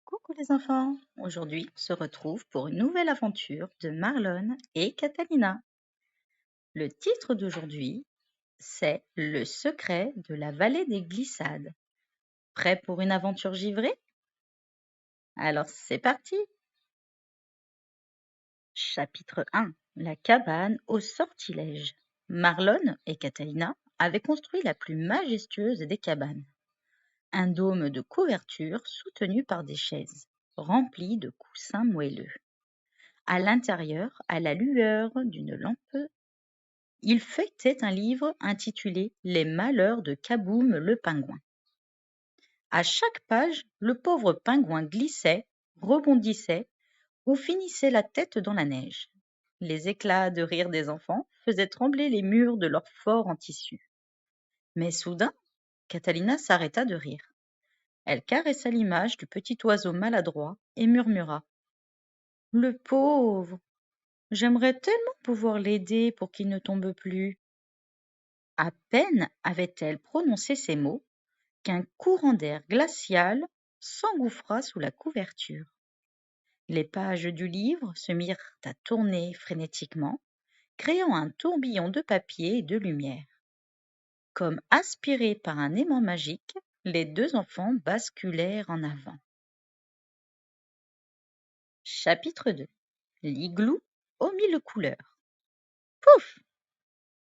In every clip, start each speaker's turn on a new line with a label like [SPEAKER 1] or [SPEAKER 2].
[SPEAKER 1] Coucou les enfants, aujourd'hui on se retrouve pour une nouvelle aventure de Marlon et Catalina. Le titre d'aujourd'hui, c'est Le secret de la vallée des glissades. Prêt pour une aventure givrée? Alors c'est parti! Chapitre 1. La cabane au sortilège. Marlon et Catalina avaient construit la plus majestueuse des cabanes. Un dôme de couverture soutenu par des chaises, rempli de coussins moelleux. À l'intérieur, à la lueur d'une lampe, il feuilletait un livre intitulé Les malheurs de Kaboum le pingouin. À chaque page, le pauvre pingouin glissait, rebondissait ou finissait la tête dans la neige. Les éclats de rire des enfants faisaient trembler les murs de leur fort en tissu. Mais soudain, Catalina s'arrêta de rire. Elle caressa l'image du petit oiseau maladroit et murmura: Le pauvre! J'aimerais tellement pouvoir l'aider pour qu'il ne tombe plus. À peine avait-elle prononcé ces mots qu'un courant d'air glacial s'engouffra sous la couverture. Les pages du livre se mirent à tourner frénétiquement, créant un tourbillon de papier et de lumière. Comme aspirés par un aimant magique, les deux enfants basculèrent en avant. Chapitre 2. L'igloo aux mille couleurs. Pouf!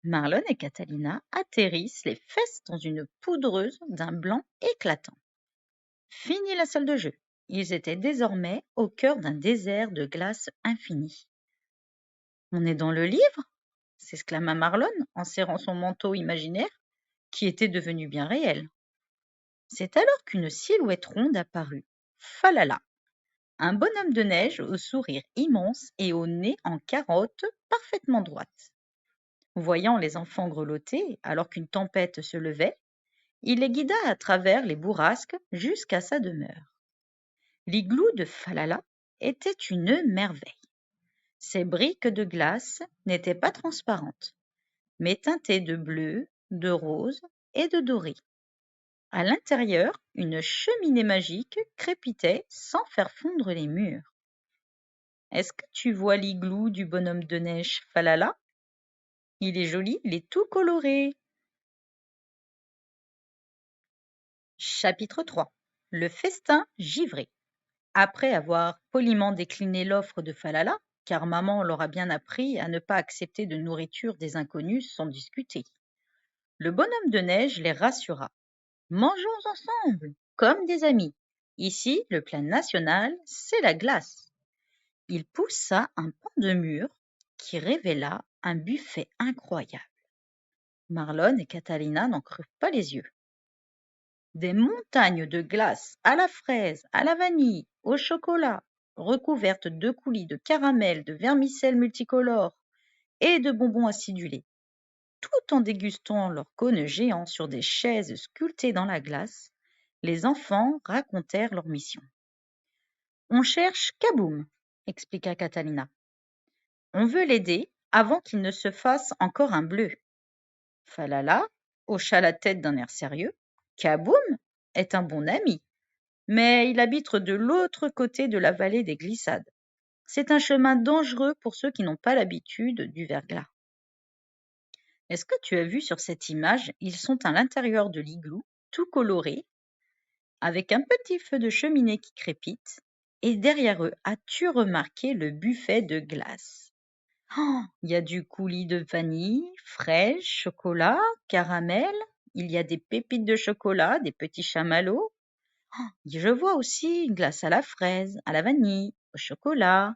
[SPEAKER 1] Marlon et Catalina atterrissent les fesses dans une poudreuse d'un blanc éclatant. Fini la salle de jeu. Ils étaient désormais au cœur d'un désert de glace infinie. On est dans le livre? S'exclama Marlon en serrant son manteau imaginaire, qui était devenu bien réel. C'est alors qu'une silhouette ronde apparut. Falala, un bonhomme de neige au sourire immense et au nez en carotte parfaitement droite. Voyant les enfants grelotter alors qu'une tempête se levait, il les guida à travers les bourrasques jusqu'à sa demeure. L'igloo de Falala était une merveille. Ses briques de glace n'étaient pas transparentes, mais teintées de bleu, de rose et de doré. À l'intérieur, une cheminée magique crépitait sans faire fondre les murs. Est-ce que tu vois l'igloo du bonhomme de neige Falala? Il est joli, il est tout coloré. Chapitre 3. Le festin givré. Après avoir poliment décliné l'offre de Falala, car maman leur a bien appris à ne pas accepter de nourriture des inconnus sans discuter, le bonhomme de neige les rassura. Mangeons ensemble, comme des amis. Ici, le plat national, c'est la glace. Il poussa un pan de mur qui révéla un buffet incroyable. Marlon et Catalina n'en crurent pas les yeux. Des montagnes de glace à la fraise, à la vanille, au chocolat, recouvertes de coulis de caramel, de vermicelles multicolores et de bonbons acidulés. Tout en dégustant leurs cônes géants sur des chaises sculptées dans la glace, les enfants racontèrent leur mission. On cherche Kaboum, expliqua Catalina. On veut l'aider avant qu'il ne se fasse encore un bleu. Falala hocha la tête d'un air sérieux. Kaboum est un bon ami, mais il habite de l'autre côté de la vallée des glissades. C'est un chemin dangereux pour ceux qui n'ont pas l'habitude du verglas. Est-ce que tu as vu sur cette image, ils sont à l'intérieur de l'igloo, tout colorés, avec un petit feu de cheminée qui crépite, et derrière eux, as-tu remarqué le buffet de glace? Oh, il y a du coulis de vanille, fraise, chocolat, caramel, il y a des pépites de chocolat, des petits chamallows. Je vois aussi une glace à la fraise, à la vanille, au chocolat,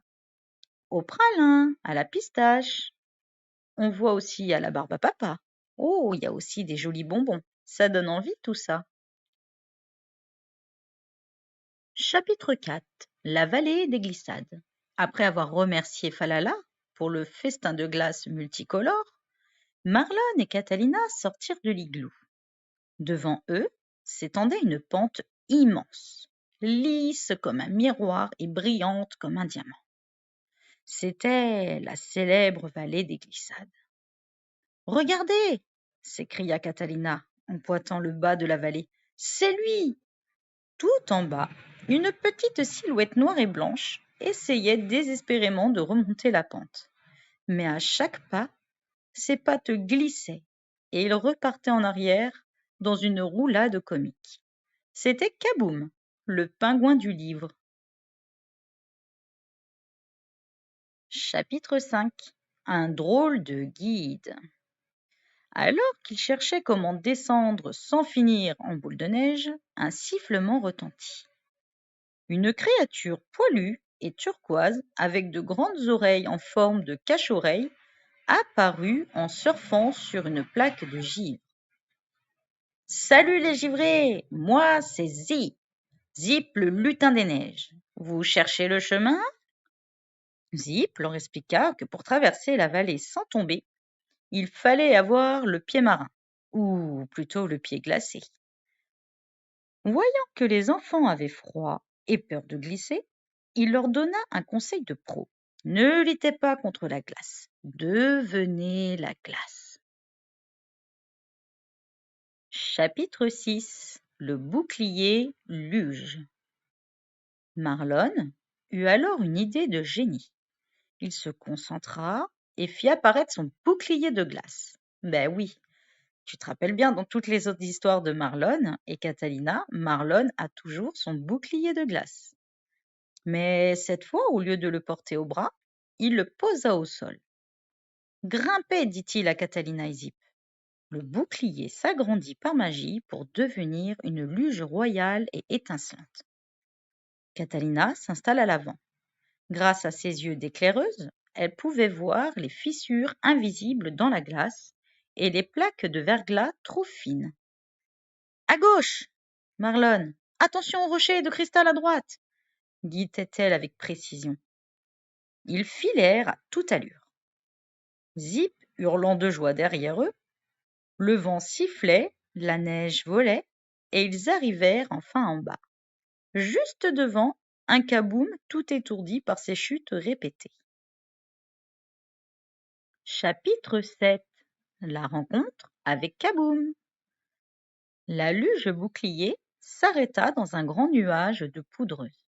[SPEAKER 1] au pralin, à la pistache. On voit aussi à la barbe à papa. Oh, il y a aussi des jolis bonbons. Ça donne envie tout ça. Chapitre 4. La vallée des glissades. Après avoir remercié Falala pour le festin de glace multicolore, Marlon et Catalina sortirent de l'igloo. Devant eux s'étendait une pente immense, lisse comme un miroir et brillante comme un diamant. C'était la célèbre vallée des glissades. Regardez! S'écria Catalina en pointant le bas de la vallée. C'est lui! Tout en bas, Une petite silhouette noire et blanche essayait désespérément de remonter la pente. Mais à chaque pas, ses pattes glissaient et il repartait en arrière dans une roulade comique. C'était Kaboom, le pingouin du livre. Chapitre 5. Un drôle de guide. Alors qu'il cherchait comment descendre sans finir en boule de neige, un sifflement retentit. Une créature poilue et turquoise, avec de grandes oreilles en forme de cache-oreille, apparut en surfant sur une plaque de givre. « Salut les givrés, moi c'est Zip, Zip le lutin des neiges. Vous cherchez le chemin ?» Zip leur expliqua que pour traverser la vallée sans tomber, il fallait avoir le pied marin, ou plutôt le pied glacé. Voyant que les enfants avaient froid et peur de glisser, il leur donna un conseil de pro. Ne luttez pas contre la glace, devenez la glace. Chapitre 6. Le bouclier luge. Marlon eut alors une idée de génie. Il se concentra et fit apparaître son bouclier de glace. Ben oui, tu te rappelles bien, dans toutes les autres histoires de Marlon et Catalina, Marlon a toujours son bouclier de glace. Mais cette fois, au lieu de le porter au bras, il le posa au sol. « Grimpez, dit-il à Catalina et Zip. Le bouclier s'agrandit par magie pour devenir une luge royale et étincelante. Catalina s'installe à l'avant. Grâce à ses yeux d'éclaireuse, elle pouvait voir les fissures invisibles dans la glace et les plaques de verglas trop fines. « À gauche, Marlon, attention aux rochers de cristal à droite !» guidait-elle avec précision. Ils filèrent à toute allure. Zip hurlant de joie derrière eux, le vent sifflait, la neige volait, et ils arrivèrent enfin en bas, juste devant un Kaboom tout étourdi par ses chutes répétées. Chapitre 7. La rencontre avec Kaboom. La luge bouclier s'arrêta dans un grand nuage de poudreuse,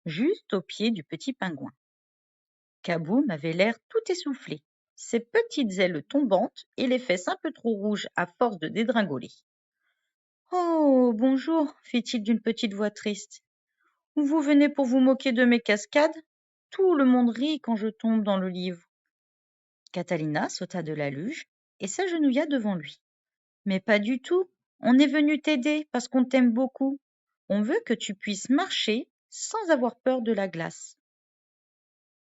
[SPEAKER 1] juste au pied du petit pingouin. Kaboom avait l'air tout essoufflé, ses petites ailes tombantes et les fesses un peu trop rouges à force de dégringoler. « Oh, bonjour, fit-il d'une petite voix triste. Vous venez pour vous moquer de mes cascades ? Tout le monde rit quand je tombe dans le livre. Catalina sauta de la luge et s'agenouilla devant lui. Mais pas du tout. On est venu t'aider parce qu'on t'aime beaucoup. On veut que tu puisses marcher sans avoir peur de la glace.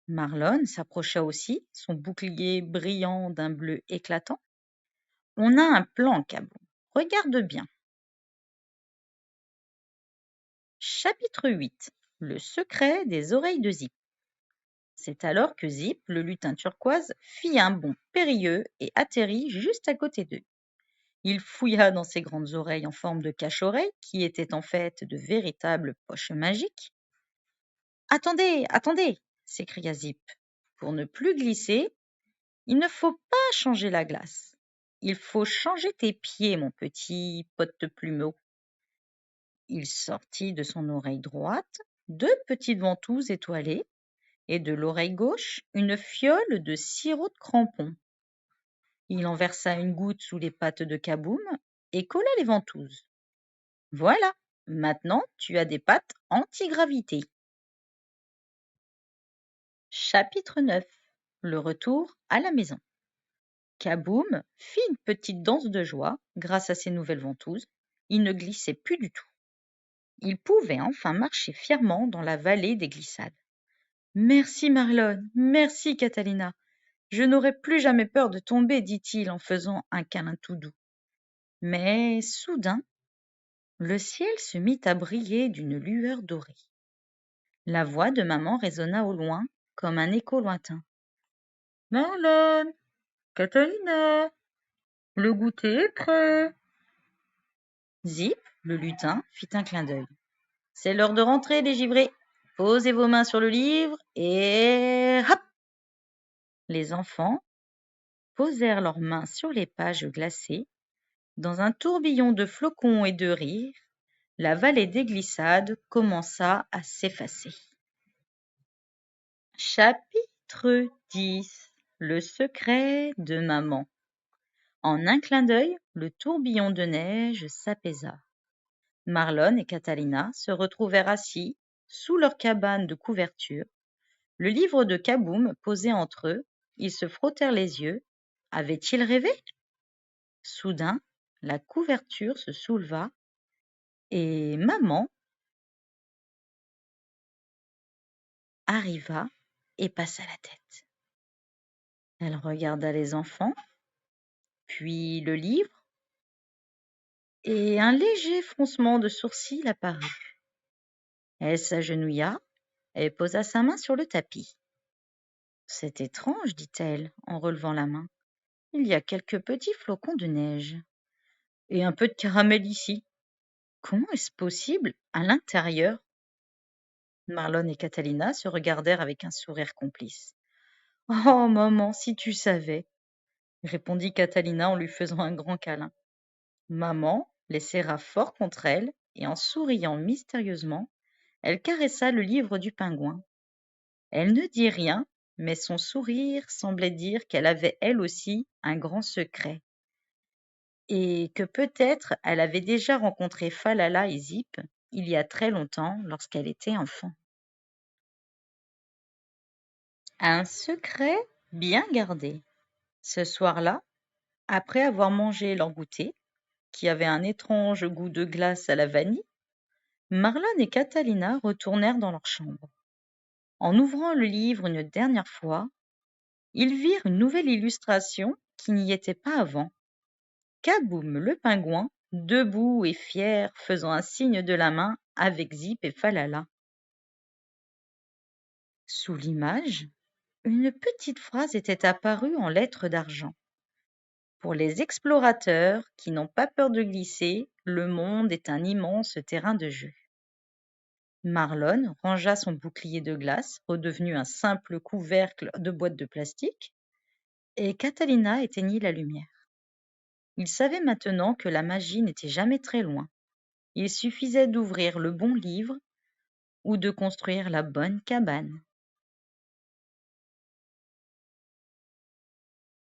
[SPEAKER 1] Marlon s'approcha aussi, son bouclier brillant d'un bleu éclatant. On a un plan, Kaboom. Regarde bien. Chapitre 8. Le secret des oreilles de Zip. C'est alors que Zip, le lutin turquoise, fit un bond périlleux et atterrit juste à côté d'eux. Il fouilla dans ses grandes oreilles en forme de cache-oreille, qui étaient en fait de véritables poches magiques. « Attendez, attendez !» s'écria Zip. « Pour ne plus glisser, il ne faut pas changer la glace. Il faut changer tes pieds, mon petit pote plumeau. » Il sortit de son oreille droite 2 petites ventouses étoilées et de l'oreille gauche une fiole de sirop de crampon. Il en versa une goutte sous les pattes de Kaboom et colla les ventouses. Voilà, maintenant tu as des pattes anti-gravité. Chapitre 9. Le retour à la maison. Kaboom fit une petite danse de joie grâce à ses nouvelles ventouses. Il ne glissait plus du tout. Il pouvait enfin marcher fièrement dans la vallée des glissades. « Merci Marlon, merci Catalina. Je n'aurai plus jamais peur de tomber, dit-il en faisant un câlin tout doux. Mais soudain, le ciel se mit à briller d'une lueur dorée. La voix de maman résonna au loin comme un écho lointain. « Marlon, Catalina, le goûter est prêt. » Zip, le lutin, fit un clin d'œil. « C'est l'heure de rentrer, les givrés. Posez vos mains sur le livre et hop !» Les enfants posèrent leurs mains sur les pages glacées. Dans un tourbillon de flocons et de rires, la vallée des glissades commença à s'effacer. Chapitre 10. Le secret de maman. En un clin d'œil, le tourbillon de neige s'apaisa. Marlon et Catalina se retrouvèrent assis sous leur cabane de couverture, le livre de Kaboom posé entre eux. Ils se frottèrent les yeux. Avaient-ils rêvé? Soudain, la couverture se souleva et maman arriva et passa la tête. Elle regarda les enfants, puis le livre, et un léger froncement de sourcils apparut. Elle s'agenouilla et posa sa main sur le tapis. C'est étrange, dit-elle en relevant la main. Il y a quelques petits flocons de neige et un peu de caramel ici. Comment est-ce possible à l'intérieur? Marlon et Catalina se regardèrent avec un sourire complice. Oh, maman, si tu savais, répondit Catalina en lui faisant un grand câlin. Maman les serra fort contre elle et en souriant mystérieusement, elle caressa le livre du pingouin. Elle ne dit rien, mais son sourire semblait dire qu'elle avait elle aussi un grand secret et que peut-être elle avait déjà rencontré Falala et Zip il y a très longtemps lorsqu'elle était enfant. Un secret bien gardé. Ce soir-là, après avoir mangé leur goûter, qui avait un étrange goût de glace à la vanille, Marlon et Catalina retournèrent dans leur chambre. En ouvrant le livre une dernière fois, ils virent une nouvelle illustration qui n'y était pas avant. Kaboom le pingouin, debout et fier, faisant un signe de la main avec Zip et Falala. Sous l'image, une petite phrase était apparue en lettres d'argent. Pour les explorateurs qui n'ont pas peur de glisser, le monde est un immense terrain de jeu. Marlon rangea son bouclier de glace, redevenu un simple couvercle de boîte de plastique, et Catalina éteignit la lumière. Il savait maintenant que la magie n'était jamais très loin. Il suffisait d'ouvrir le bon livre ou de construire la bonne cabane.